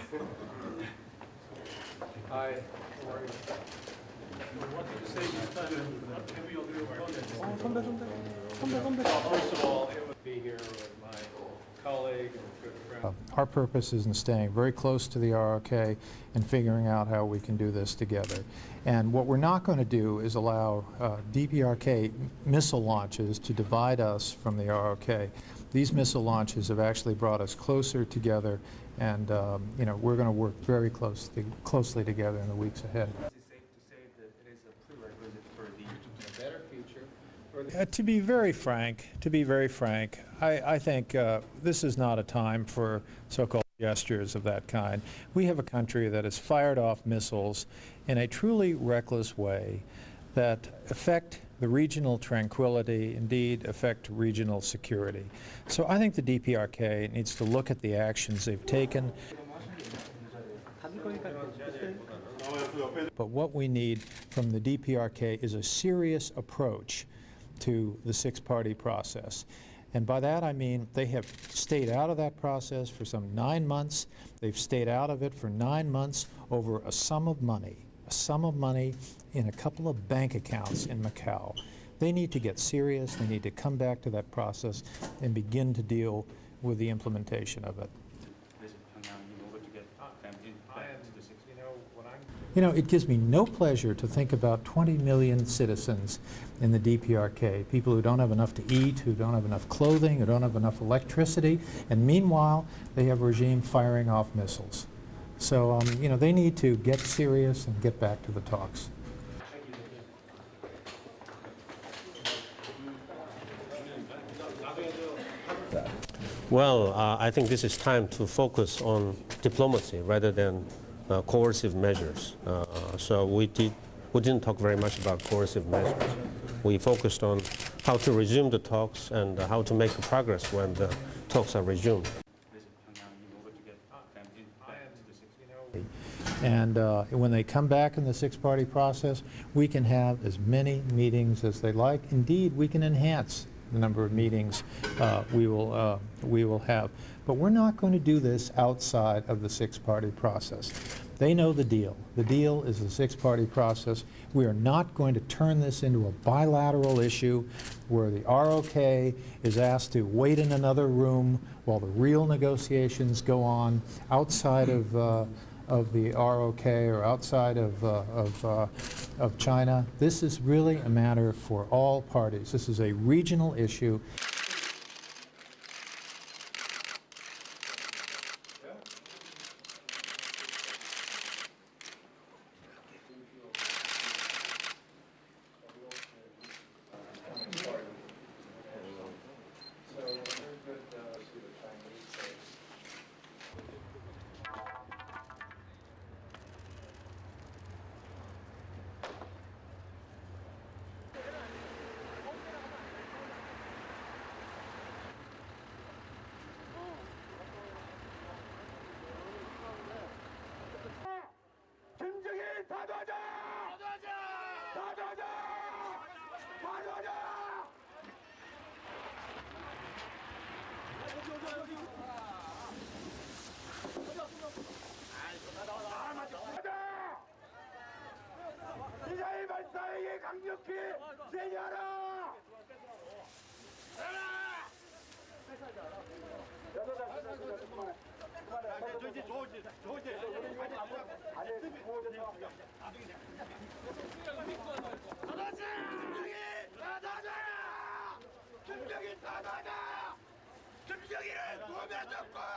Hi, how are you? What did you say this time? Maybe you'll do it. First of all, it would be here with my colleague and good friend. Our purpose is in staying very close to the ROK and figuring out how we can do this together. And what we're not going to do is allow DPRK missile launches to divide us from the ROK. These missile launches have actually brought us closer together, and you know, we're going to work very closely together in the weeks ahead. Is it safe to say that it is a prerequisite for the better future? To be very frank, I think this is not a time for so-called gestures of that kind. We have a country that has fired off missiles in a truly reckless way that affect the regional tranquility, indeed affect regional security. So I think the DPRK needs to look at the actions they've taken. But what we need from the DPRK is a serious approach to the six-party process. And by that I mean they have stayed out of that process for some 9 months. They've stayed out of it for 9 months over a sum of money in a couple of bank accounts in Macau. They need to get serious. They need to come back to that process and begin to deal with the implementation of it. You know, it gives me no pleasure to think about 20 million citizens in the DPRK, people who don't have enough to eat, who don't have enough clothing, who don't have enough electricity, and meanwhile, they have a regime firing off missiles. So, you know, they need to get serious and get back to the talks. Well, I think this is time to focus on diplomacy rather than coercive measures. So we didn't talk very much about coercive measures. We focused on how to resume the talks and how to make progress when the talks are resumed. And when they come back in the six-party process, we can have as many meetings as they like. Indeed, we can enhance the number of meetings we will have. But we're not going to do this outside of the six-party process. They know the deal. The deal is the six-party process. We are not going to turn this into a bilateral issue where the ROK is asked to wait in another room while the real negotiations go on outside of the ROK or outside of China. This is really a matter for all parties. This is a regional issue. 김정일을 구해줬고